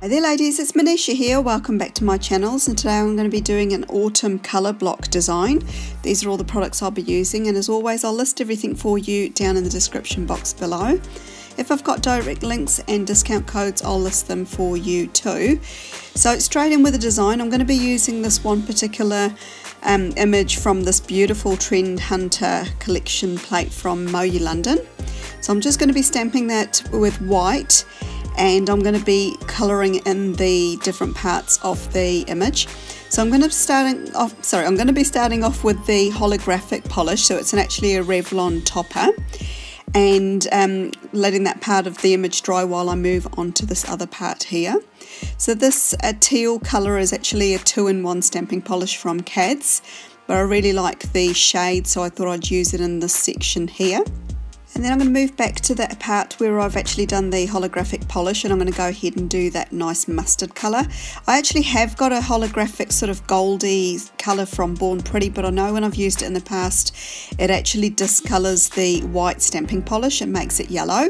Hi there ladies, it's Manisha here. Welcome back to my channels, and today I'm going to be doing an autumn colour block design. These are all the products I'll be using, and as always I'll list everything for you down in the description box below. If I've got direct links and discount codes, I'll list them for you too. So straight in with the design, I'm going to be using this one particular image from this beautiful Trend Hunter collection plate from Moyou London. So I'm just going to be stamping that with white, and I'm going to be colouring in the different parts of the image. So I'm going to be starting off with the holographic polish. So it's actually a Revlon topper, and letting that part of the image dry while I move on to this other part here. So this teal colour is actually a 2-in-1 stamping polish from CADS, but I really like the shade, so I thought I'd use it in this section here. And then I'm going to move back to that part where I've actually done the holographic polish, and I'm going to go ahead and do that nice mustard colour. I actually have got a holographic sort of goldy colour from Born Pretty, but I know when I've used it in the past it actually discolours the white stamping polish. It makes it yellow,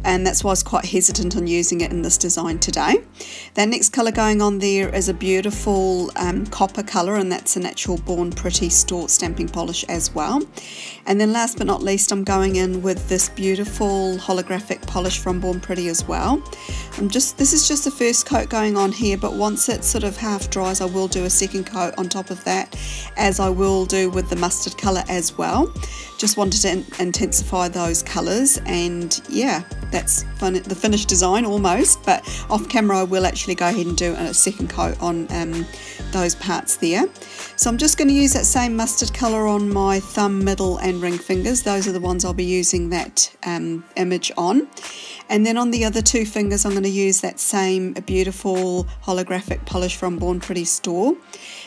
and that's why I was quite hesitant on using it in this design today. That next colour going on there is a beautiful copper colour, and that's an actual Born Pretty store stamping polish as well. And then last but not least, I'm going in with this beautiful holographic polish from Born Pretty as well. This is just the first coat going on here, but once it sort of half dries I will do a second coat on top of that, as I will do with the mustard colour as well. Just wanted to intensify those colours, and yeah, that's the finished design almost, but off camera I will actually go ahead and do a second coat on those parts there. So I'm just going to use that same mustard colour on my thumb, middle and ring fingers. Those are the ones I'll be using that image on. And then on the other two fingers I'm going to use that same beautiful holographic polish from Born Pretty store.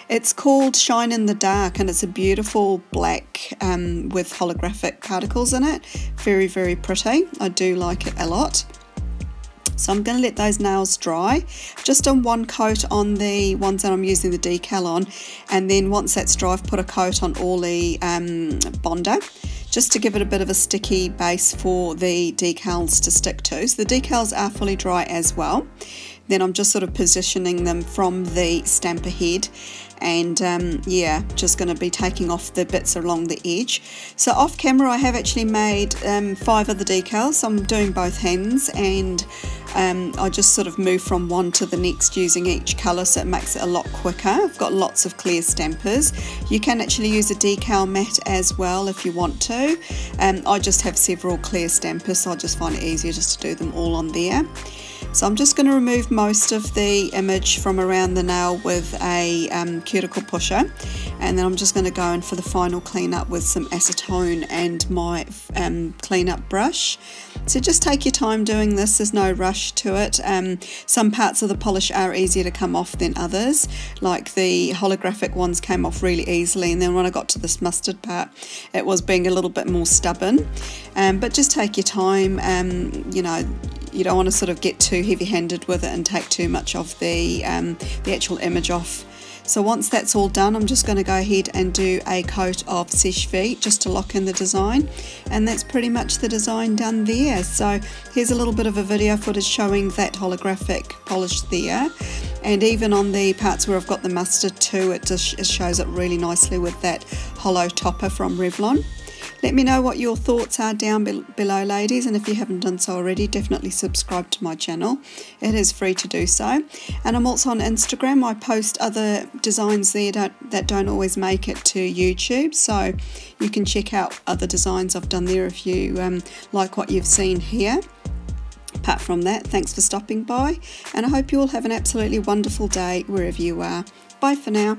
It's called Shine in the Dark, and it's a beautiful black with holographic particles in it. Very, very pretty. I do like it a lot. So I'm going to let those nails dry, just on one coat on the ones that I'm using the decal on, and then once that's dry I've put a coat on Orly Bonder, just to give it a bit of a sticky base for the decals to stick to. So the decals are fully dry as well. Then I'm just sort of positioning them from the stamper head, and yeah, just going to be taking off the bits along the edge. So off camera I have actually made 5 other decals. I'm doing both hands, and I just sort of move from one to the next using each colour, so it makes it a lot quicker. I've got lots of clear stampers. You can actually use a decal mat as well if you want to. I just have several clear stampers, so I just find it easier just to do them all on there. So I'm just going to remove most of the image from around the nail with a cuticle pusher, and then I'm just going to go in for the final clean up with some acetone and my clean up brush. So just take your time doing this, there's no rush to it. Some parts of the polish are easier to come off than others, like the holographic ones came off really easily, and then when I got to this mustard part it was being a little bit more stubborn. But just take your time. You know, you don't want to sort of get too heavy-handed with it and take too much of the actual image off. So once that's all done, I'm just going to go ahead and do a coat of Seche Vite just to lock in the design, and that's pretty much the design done there. So here's a little bit of a video footage showing that holographic polish there, and even on the parts where I've got the mustard too, it shows it really nicely with that holo topper from Revlon. Let me know what your thoughts are down below ladies, and if you haven't done so already, definitely subscribe to my channel. It is free to do so, and I'm also on Instagram. I post other designs there that don't always make it to YouTube, so you can check out other designs I've done there if you like what you've seen here. Apart from that, thanks for stopping by, and I hope you all have an absolutely wonderful day wherever you are. Bye for now.